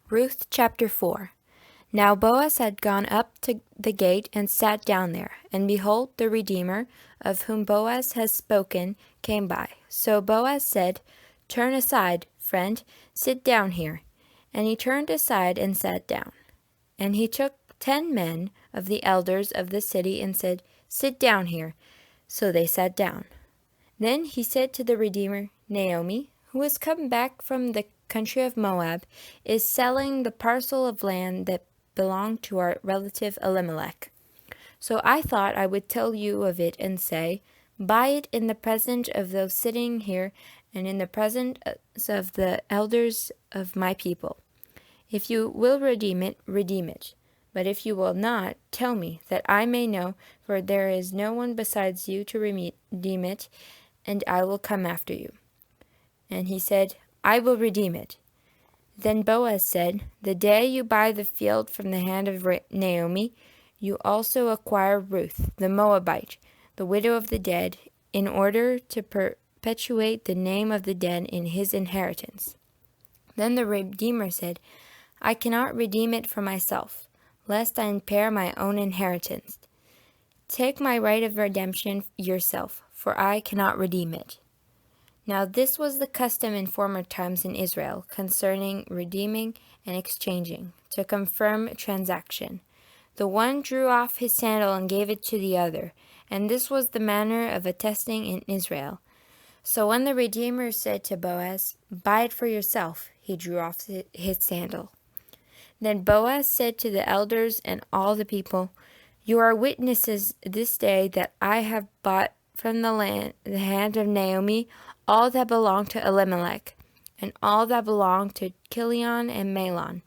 Ruth chapter 4. Now Boaz had gone up to the gate and sat down there, and behold, the Redeemer, of whom Boaz has spoken, came by. So Boaz said, Turn aside, friend, sit down here. And he turned aside and sat down. And he took 10 men of the elders of the city and said, Sit down here. So they sat down. Then he said to the Redeemer, Naomi, who has come back from the country of Moab, is selling the parcel of land that belonged to our relative Elimelech. So I thought I would tell you of it and say, Buy it in the presence of those sitting here and in the presence of the elders of my people. If you will redeem it, redeem it. But if you will not, tell me, that I may know, for there is no one besides you to redeem it, and I will come after you. And he said, I will redeem it. Then Boaz said, The day you buy the field from the hand of Naomi, you also acquire Ruth, the Moabite, the widow of the dead, in order to perpetuate the name of the dead in his inheritance. Then the Redeemer said, I cannot redeem it for myself, lest I impair my own inheritance. Take my right of redemption yourself, for I cannot redeem it. Now this was the custom in former times in Israel concerning redeeming and exchanging, to confirm a transaction. The one drew off his sandal and gave it to the other, and this was the manner of attesting in Israel. So when the Redeemer said to Boaz, Buy it for yourself, he drew off his sandal. Then Boaz said to the elders and all the people, You are witnesses this day that I have bought from the hand of Naomi all that belonged to Elimelech, and all that belonged to Chilion and Mahlon.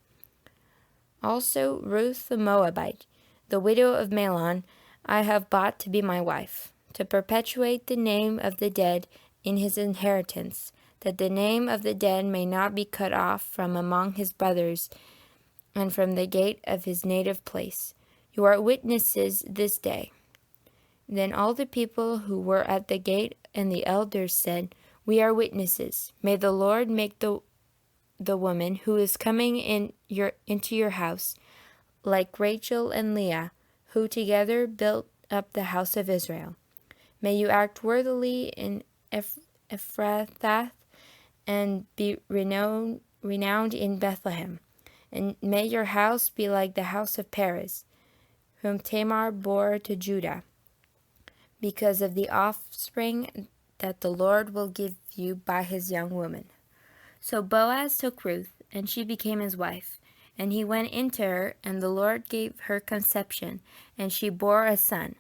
Also Ruth the Moabite, the widow of Mahlon, I have bought to be my wife, to perpetuate the name of the dead in his inheritance, that the name of the dead may not be cut off from among his brothers, and from the gate of his native place. You are witnesses this day. Then all the people who were at the gate and the elders said, We are witnesses. May the Lord make the woman who is coming into your house like Rachel and Leah, who together built up the house of Israel. May you act worthily in Ephrathah and be renowned in Bethlehem. And may your house be like the house of Perez, whom Tamar bore to Judah, because of the offspring that the Lord will give you by his young woman. So Boaz took Ruth, and she became his wife. And he went into her, and the Lord gave her conception, and she bore a son.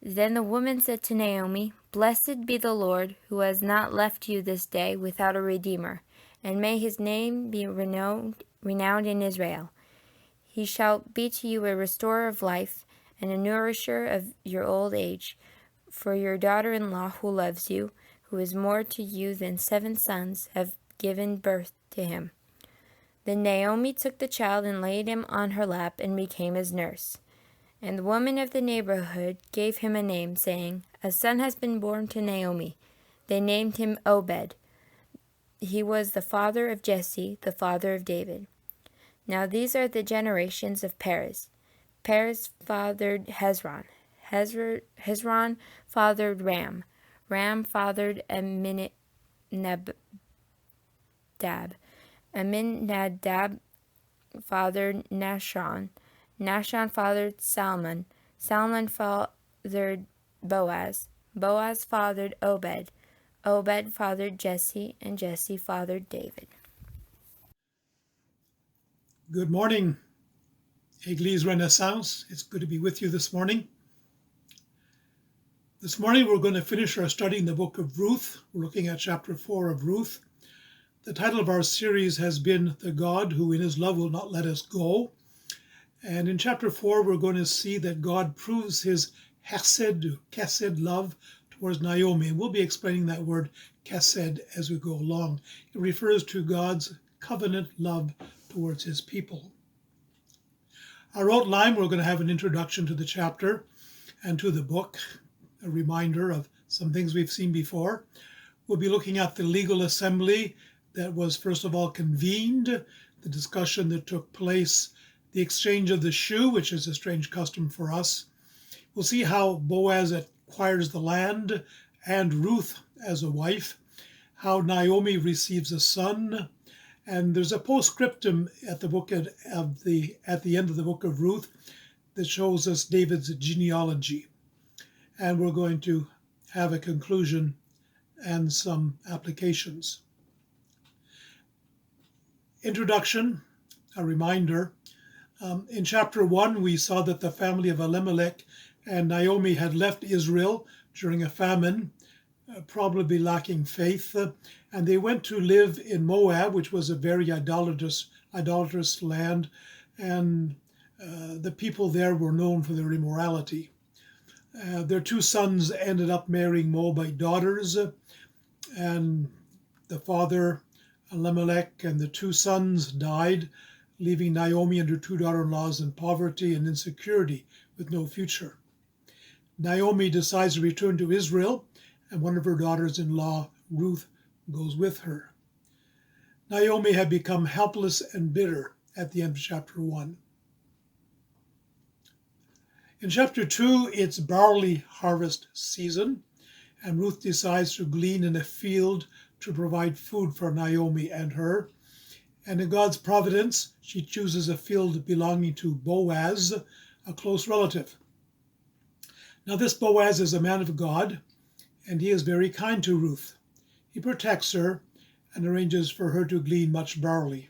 Then the woman said to Naomi, Blessed be the Lord, who has not left you this day without a redeemer, and may his name be renowned in Israel. He shall be to you a restorer of life, and a nourisher of your old age. For your daughter-in-law who loves you, who is more to you than 7 sons, have given birth to him. Then Naomi took the child and laid him on her lap and became his nurse. And the woman of the neighborhood gave him a name, saying, A son has been born to Naomi. They named him Obed. He was the father of Jesse, the father of David. Now these are the generations of Perez. Perez fathered Hezron. Hezron fathered Ram. Ram fathered Amminadab. Amminadab fathered Nahshon. Nahshon fathered Salmon. Salmon fathered Boaz. Boaz fathered Obed. Obed fathered Jesse, and Jesse fathered David. Good morning, Église Renaissance. It's good to be with you this morning. This morning we're going to finish our study in the book of Ruth. We're looking at chapter 4 of Ruth. The title of our series has been The God Who in His Love Will Not Let Us Go. And in chapter 4 we're going to see that God proves his chesed love towards Naomi. And we'll be explaining that word chesed as we go along. It refers to God's covenant love towards his people. Our outline, we're going to have an introduction to the chapter and to the book, a reminder of some things we've seen before. We'll be looking at the legal assembly that was first of all convened the discussion that took place, the exchange of the shoe, which is a strange custom for us. We'll see how Boaz acquires the land and Ruth as a wife, how Naomi receives a son, and there's a postscriptum at the end of the book of Ruth that shows us David's genealogy. And we're going to have a conclusion and some applications. Introduction, a reminder. In chapter 1, we saw that the family of Elimelech and Naomi had left Israel during a famine, probably lacking faith, and they went to live in Moab, which was a very idolatrous land, and the people there were known for their immorality. Their two sons ended up marrying Moabite daughters, and the father, Elimelech, and the two sons died, leaving Naomi and her two daughter-in-laws in poverty and insecurity with no future. Naomi decides to return to Israel, and one of her daughters-in-law, Ruth, goes with her. Naomi had become helpless and bitter at the end of chapter 1. In chapter 2, it's barley harvest season, and Ruth decides to glean in a field to provide food for Naomi and her. And in God's providence, she chooses a field belonging to Boaz, a close relative. Now this Boaz is a man of God, and he is very kind to Ruth. He protects her and arranges for her to glean much barley.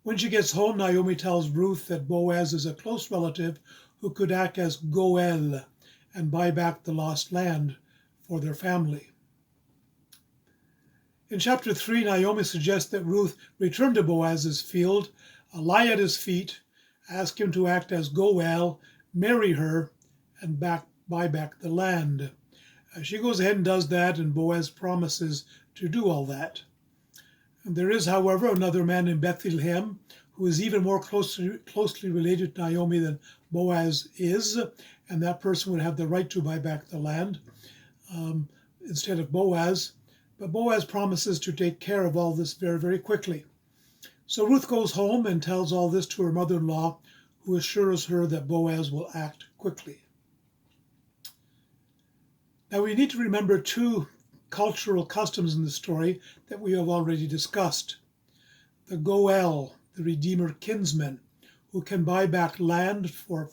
When she gets home, Naomi tells Ruth that Boaz is a close relative who could act as Goel and buy back the lost land for their family. In chapter 3, Naomi suggests that Ruth return to Boaz's field, lie at his feet, ask him to act as Goel, marry her, and buy back the land. She goes ahead and does that, and Boaz promises to do all that. And there is, however, another man in Bethlehem who is even more closely related to Naomi than Boaz is, and that person would have the right to buy back the land instead of Boaz. But Boaz promises to take care of all this very, very quickly. So Ruth goes home and tells all this to her mother-in-law, who assures her that Boaz will act quickly. Now we need to remember two cultural customs in the story that we have already discussed. The Goel, the Redeemer kinsman, who can buy back land for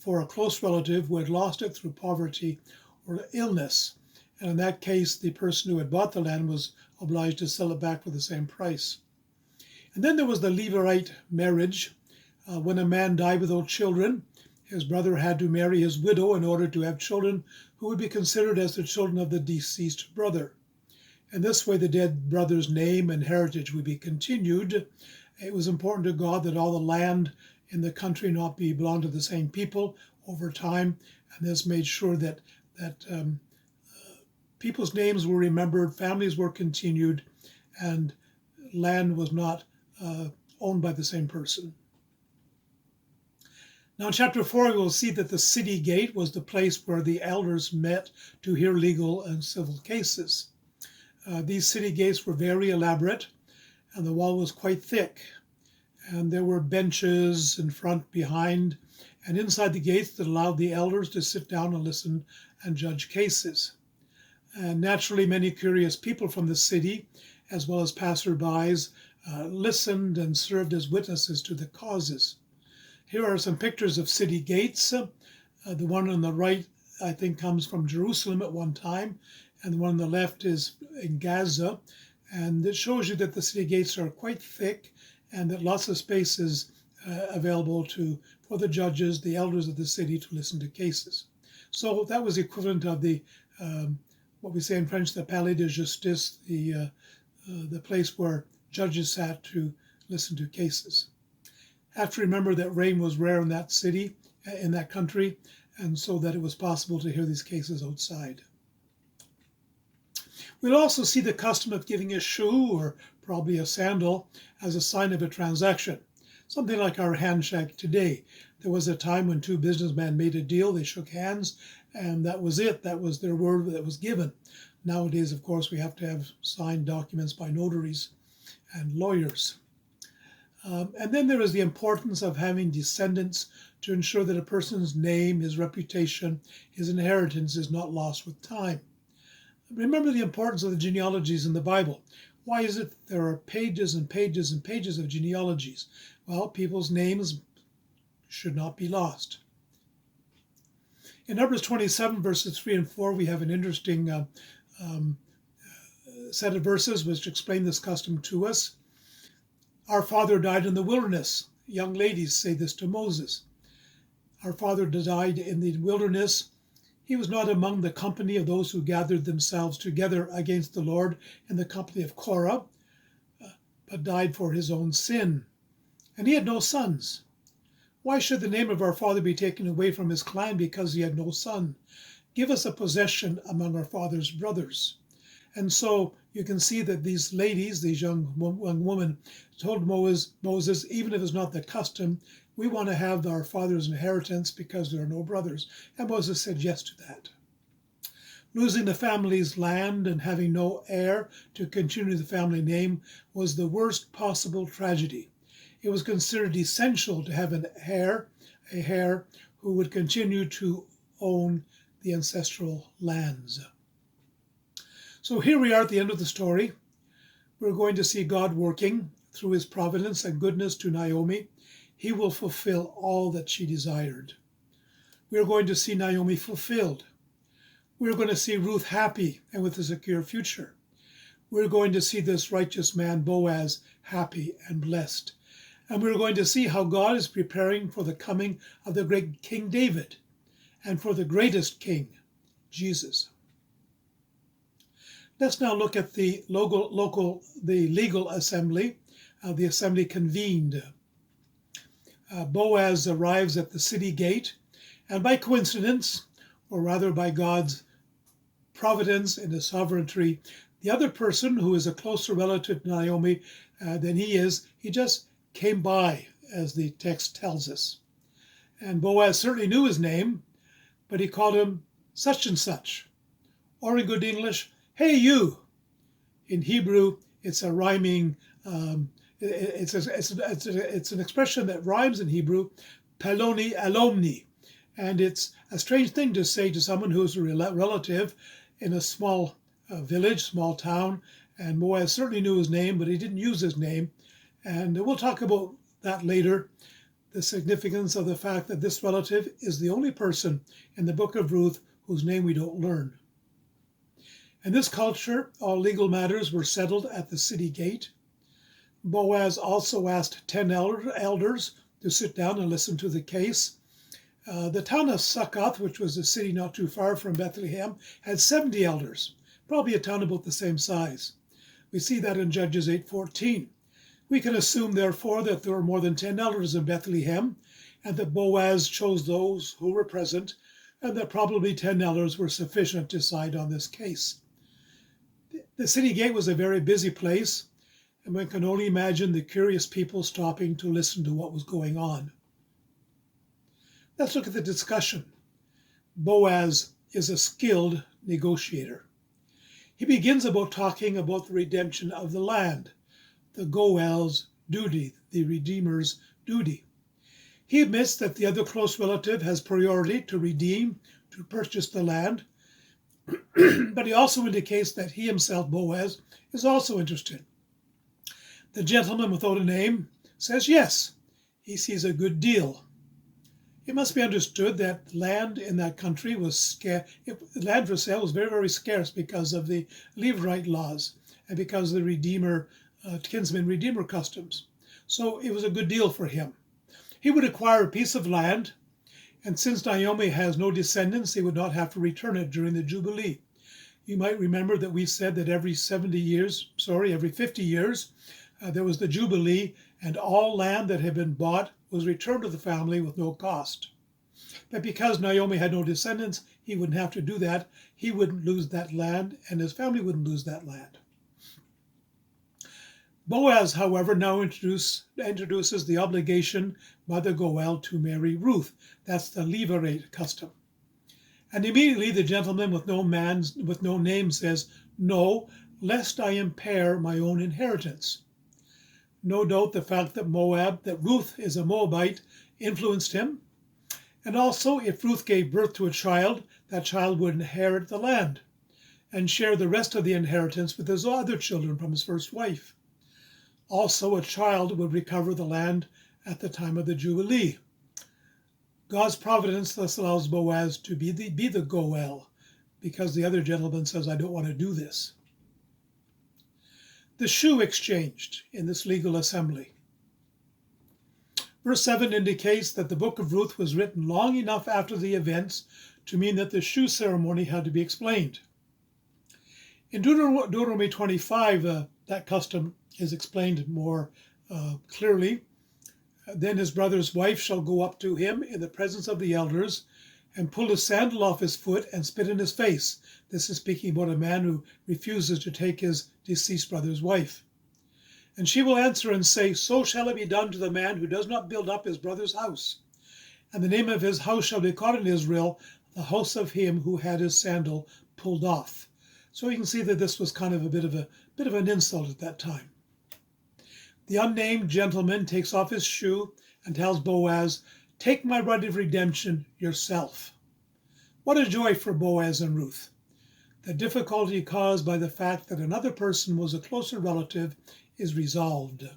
a close relative who had lost it through poverty or illness. And in that case, the person who had bought the land was obliged to sell it back for the same price. And then there was the Levirate marriage. When a man died without children, his brother had to marry his widow in order to have children who would be considered as the children of the deceased brother. And this way, the dead brother's name and heritage would be continued. It was important to God that all the land in the country not belong to the same people over time, and this made sure that people's names were remembered, families were continued, and land was not owned by the same person. Now in chapter 4, we will see that the city gate was the place where the elders met to hear legal and civil cases. These city gates were very elaborate, and the wall was quite thick. And there were benches in front, behind, and inside the gates that allowed the elders to sit down and listen and judge cases. And naturally, many curious people from the city, as well as passerbys, listened and served as witnesses to the causes. Here are some pictures of city gates. The one on the right, I think, comes from Jerusalem at one time, and the one on the left is in Gaza. And it shows you that the city gates are quite thick and that lots of space is available for the judges, the elders of the city, to listen to cases. So that was the equivalent of the what we say in French, the Palais de Justice, the place where judges sat to listen to cases. Have to remember that rain was rare in that city, in that country, and so that it was possible to hear these cases outside. We'll also see the custom of giving a shoe, or probably a sandal, as a sign of a transaction, something like our handshake today. There was a time when two businessmen made a deal, they shook hands, and that was it. That was their word that was given. Nowadays, of course, we have to have signed documents by notaries and lawyers. And then there is the importance of having descendants to ensure that a person's name, his reputation, his inheritance is not lost with time. Remember the importance of the genealogies in the Bible. Why is it there are pages and pages and pages of genealogies? Well, people's names should not be lost. In Numbers 27, verses 3 and 4, we have an interesting set of verses which explain this custom to us. Our father died in the wilderness. Young ladies say this to Moses. Our father died in the wilderness. He was not among the company of those who gathered themselves together against the Lord in the company of Korah, but died for his own sin. And he had no sons. Why should the name of our father be taken away from his clan because he had no son? Give us a possession among our father's brothers. And so you can see that these ladies, these young women, told Moses, even if it's not the custom, we want to have our father's inheritance because there are no brothers. And Moses said yes to that. Losing the family's land and having no heir to continue the family name was the worst possible tragedy. It was considered essential to have a heir who would continue to own the ancestral lands. So here we are at the end of the story. We're going to see God working through his providence and goodness to Naomi. He will fulfill all that she desired. We're going to see Naomi fulfilled. We're going to see Ruth happy and with a secure future. We're going to see this righteous man, Boaz, happy and blessed. And we're going to see how God is preparing for the coming of the great King David and for the greatest king, Jesus. Let's now look at the legal assembly. The assembly convened. Boaz arrives at the city gate, and by coincidence, or rather by God's providence and his sovereignty, the other person who is a closer relative to Naomi than he just came by, as the text tells us. And Boaz certainly knew his name, but he called him such and such, or in good English, hey you. In Hebrew, it's a rhyming, it's an expression that rhymes in Hebrew, peloni alomni. And it's a strange thing to say to someone who's a relative in a small village, small town. And Boaz certainly knew his name, but he didn't use his name. And we'll talk about that later, the significance of the fact that this relative is the only person in the book of Ruth whose name we don't learn. In this culture, all legal matters were settled at the city gate. Boaz also asked 10 elders to sit down and listen to the case. The town of Succoth, which was a city not too far from Bethlehem, had 70 elders, probably a town about the same size. We see that in Judges 8:14. We can assume, therefore, that there were more than 10 elders in Bethlehem, and that Boaz chose those who were present, and that probably 10 elders were sufficient to decide on this case. The city gate was a very busy place, and one can only imagine the curious people stopping to listen to what was going on. Let's look at the discussion. Boaz is a skilled negotiator. He begins about talking about the redemption of the land, the Goel's duty, the Redeemer's duty. He admits that the other close relative has priority to redeem, to purchase the land, but he also indicates that he himself, Boaz, is also interested. The gentleman without a name says yes, he sees a good deal. It must be understood that land in that country was scarce. Land for sale was very, very scarce because of the Levirate laws and because of the kinsman-redeemer customs. So it was a good deal for him. He would acquire a piece of land, and since Naomi has no descendants, he would not have to return it during the Jubilee. You might remember that we said that every 50 years, there was the Jubilee, and all land that had been bought was returned to the family with no cost. But because Naomi had no descendants, he wouldn't have to do that. He wouldn't lose that land, and his family wouldn't lose that land. Boaz, however, now introduces the obligation by the Goel to marry Ruth. That's the Levirate custom. And immediately the gentleman with no name says, "No, lest I impair my own inheritance." No doubt the fact that Ruth is a Moabite influenced him. And also, if Ruth gave birth to a child, that child would inherit the land and share the rest of the inheritance with his other children from his first wife. Also, a child would recover the land at the time of the Jubilee. God's providence thus allows Boaz to be the Goel, because the other gentleman says, I don't want to do this. The shoe exchanged in this legal assembly. Verse 7 indicates that the book of Ruth was written long enough after the events to mean that the shoe ceremony had to be explained. In Deuteronomy 25, that custom is explained more clearly. Then his brother's wife shall go up to him in the presence of the elders and pull his sandal off his foot and spit in his face. This is speaking about a man who refuses to take his deceased brother's wife. And she will answer and say, so shall it be done to the man who does not build up his brother's house. And the name of his house shall be called in Israel, the house of him who had his sandal pulled off. So you can see that this was kind of a bit of an insult at that time. The unnamed gentleman takes off his shoe and tells Boaz, take my right of redemption yourself. What a joy for Boaz and Ruth. The difficulty caused by the fact that another person was a closer relative is resolved.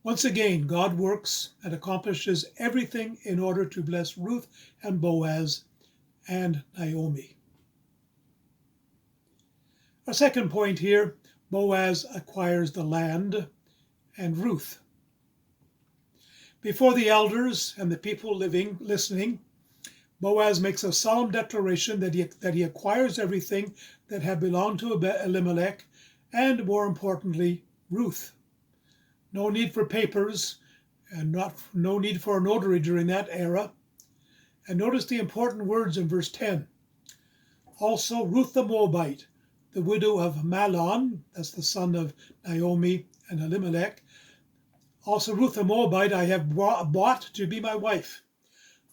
Once again, God works and accomplishes everything in order to bless Ruth and Boaz and Naomi. Our second point here, Boaz acquires the land and Ruth. Before the elders and the people listening, Boaz makes a solemn declaration that he acquires everything that had belonged to Elimelech, and more importantly, Ruth. No need for papers and no need for a notary during that era. And notice the important words in verse 10. Also, Ruth the Moabite, the widow of Mahlon, that's the son of Naomi and Elimelech. Also, Ruth the Moabite I have bought to be my wife,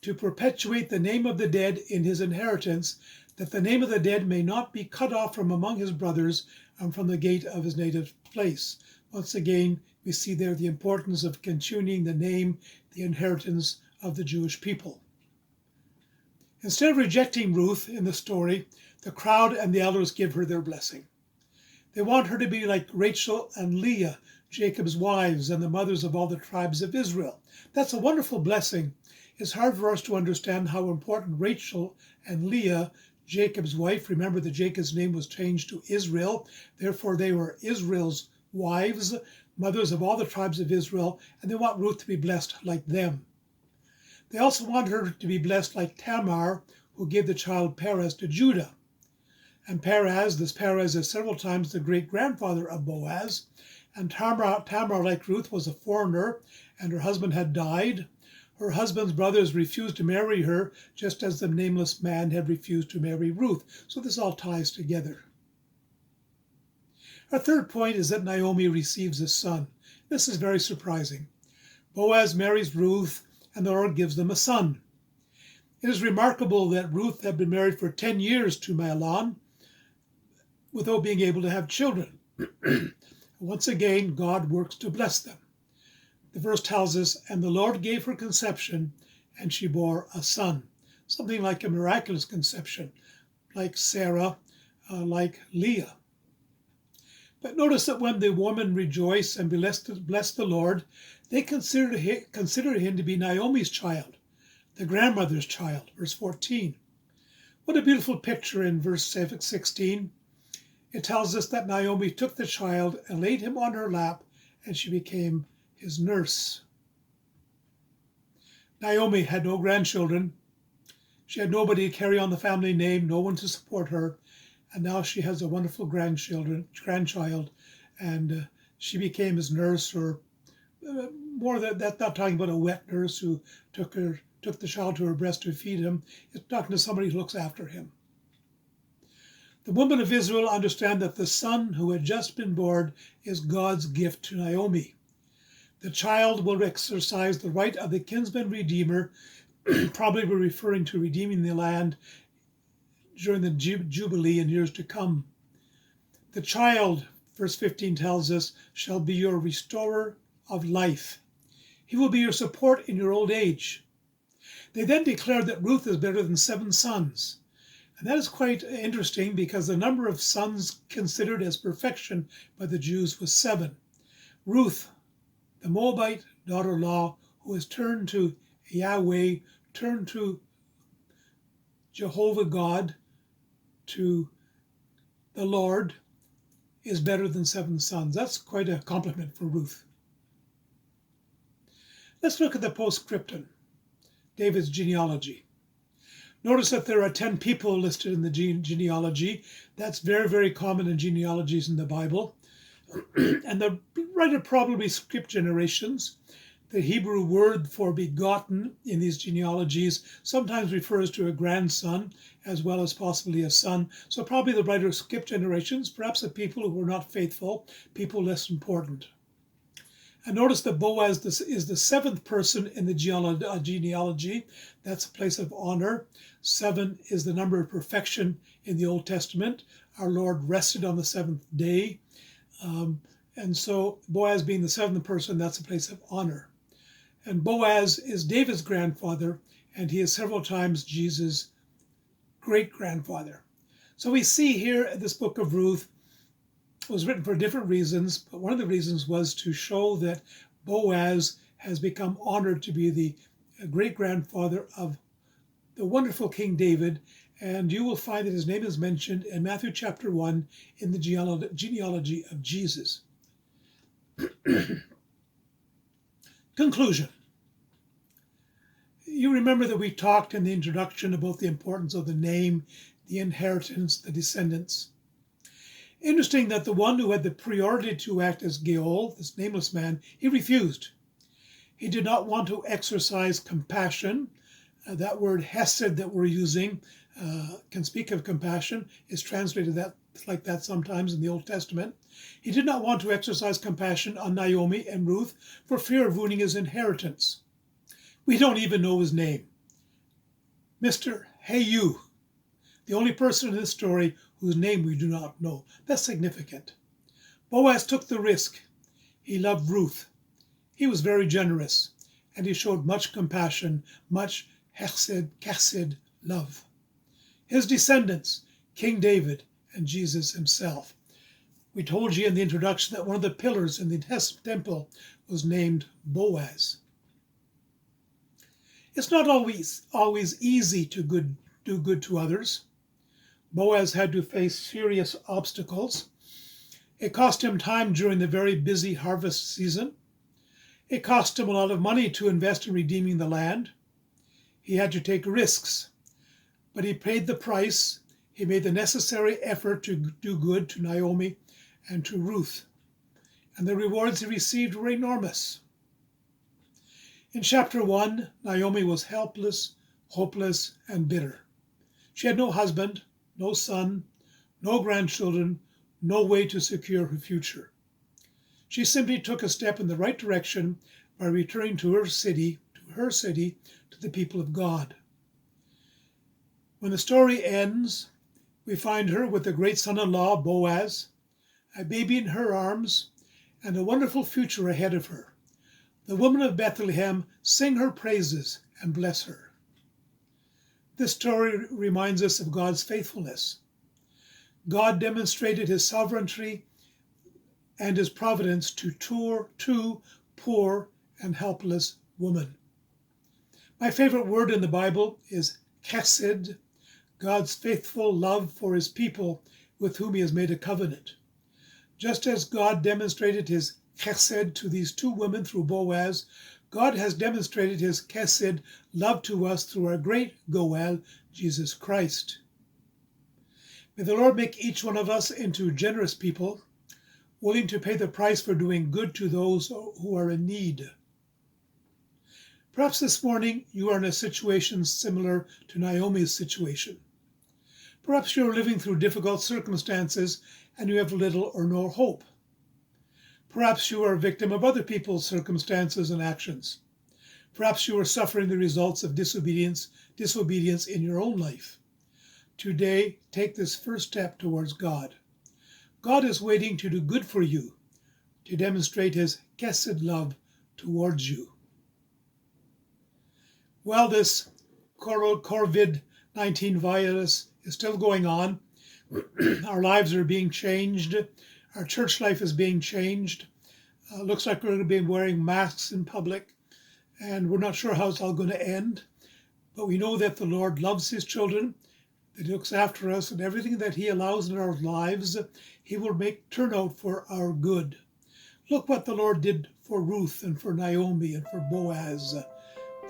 to perpetuate the name of the dead in his inheritance, that the name of the dead may not be cut off from among his brothers and from the gate of his native place. Once again, we see there the importance of continuing the name, the inheritance of the Jewish people. Instead of rejecting Ruth in the story, the crowd and the elders give her their blessing. They want her to be like Rachel and Leah, Jacob's wives and the mothers of all the tribes of Israel. That's a wonderful blessing. It's hard for us to understand how important Rachel and Leah, Jacob's wife, remember that Jacob's name was changed to Israel, therefore they were Israel's wives, mothers of all the tribes of Israel, and they want Ruth to be blessed like them. They also want her to be blessed like Tamar, who gave the child Perez to Judah. And Perez is several times the great-grandfather of Boaz, and Tamar, like Ruth, was a foreigner, and her husband had died. Her husband's brothers refused to marry her, just as the nameless man had refused to marry Ruth. So this all ties together. Our third point is that Naomi receives a son. This is very surprising. Boaz marries Ruth, and the Lord gives them a son. It is remarkable that Ruth had been married for 10 years to Mahlon without being able to have children. Once again, God works to bless them. The verse tells us, and the Lord gave her conception, and she bore a son. Something like a miraculous conception, like Sarah, like Leah. But notice that when the women rejoice and bless the Lord, they consider him to be Naomi's child, the grandmother's child. Verse 14. What a beautiful picture in verse 16. It tells us that Naomi took the child and laid him on her lap, and she became his nurse. Naomi had no grandchildren. She had nobody to carry on the family name, no one to support her. And now she has a wonderful grandchild, and she became his nurse, or more than that, not talking about a wet nurse who took the child to her breast to feed him. It's talking to somebody who looks after him. The women of Israel understand that the son who had just been born is God's gift to Naomi. The child will exercise the right of the kinsman redeemer, probably referring to redeeming the land during the Jubilee in years to come. The child verse 15 tells us, shall be your restorer of life. He will be your support in your old age. They then declared that Ruth is better than 7 sons. And that is quite interesting because the number of sons considered as perfection by the Jews was 7. Ruth, the Moabite daughter-in-law, who has turned to Yahweh, turned to Jehovah God, to the Lord, is better than 7 sons. That's quite a compliment for Ruth. Let's look at the postscriptum, David's genealogy. Notice that there are 10 people listed in the genealogy. That's very, very common in genealogies in the Bible. And the writer probably skipped generations. The Hebrew word for begotten in these genealogies sometimes refers to a grandson as well as possibly a son. So probably the writer skipped generations, perhaps the people who were not faithful, people less important. And notice that Boaz is the 7th person in the genealogy. That's a place of honor. 7 is the number of perfection in the Old Testament. Our Lord rested on the 7th day. And so Boaz being the 7th person, that's a place of honor. And Boaz is David's grandfather, and he is several times Jesus' great-grandfather. So we see here this book of Ruth was written for different reasons, but one of the reasons was to show that Boaz has become honored to be the great-grandfather of the wonderful King David, and you will find that his name is mentioned in Matthew chapter 1 in the genealogy of Jesus. Conclusion. You remember that we talked in the introduction about the importance of the name, the inheritance, the descendants. Interesting that the one who had the priority to act as Geol, this nameless man, he refused. He did not want to exercise compassion. That word hesed that we're using can speak of compassion, is translated like that sometimes in the Old Testament. He did not want to exercise compassion on Naomi and Ruth for fear of ruining his inheritance. We don't even know his name. Mr. Hey You, the only person in this story whose name we do not know. That's significant. Boaz took the risk. He loved Ruth. He was very generous, and he showed much compassion, much chesed love. His descendants, King David and Jesus himself. We told you in the introduction that one of the pillars in the temple was named Boaz. It's not always easy to do good to others. Boaz had to face serious obstacles. It cost him time during the very busy harvest season. It cost him a lot of money to invest in redeeming the land. He had to take risks, but he paid the price. He made the necessary effort to do good to Naomi and to Ruth, and the rewards he received were enormous. In chapter 1, Naomi was helpless, hopeless, and bitter. She had no husband, no son, no grandchildren, no way to secure her future. She simply took a step in the right direction by returning to her city, to the people of God. When the story ends, we find her with a great son-in-law, Boaz, a baby in her arms, and a wonderful future ahead of her. The women of Bethlehem sing her praises and bless her. This story reminds us of God's faithfulness. God demonstrated his sovereignty and his providence to two poor and helpless women. My favorite word in the Bible is chesed, God's faithful love for his people with whom he has made a covenant. Just as God demonstrated his chesed to these 2 women through Boaz, God has demonstrated his chesed love to us through our great Goel, Jesus Christ. May the Lord make each one of us into generous people, willing to pay the price for doing good to those who are in need. Perhaps this morning you are in a situation similar to Naomi's situation. Perhaps you are living through difficult circumstances and you have little or no hope. Perhaps you are a victim of other people's circumstances and actions. Perhaps you are suffering the results of disobedience in your own life. Today, take this first step towards God. God is waiting to do good for you, to demonstrate his chesed love towards you. Well, this COVID-19 virus is still going on. Our lives are being changed. Our church life is being changed. Looks like we're going to be wearing masks in public, and we're not sure how it's all going to end. But we know that the Lord loves his children, that he looks after us, and everything that he allows in our lives, he will make turn out for our good. Look what the Lord did for Ruth and for Naomi and for Boaz.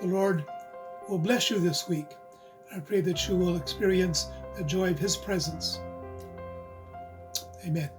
The Lord will bless you this week. I pray that you will experience the joy of his presence. Amen.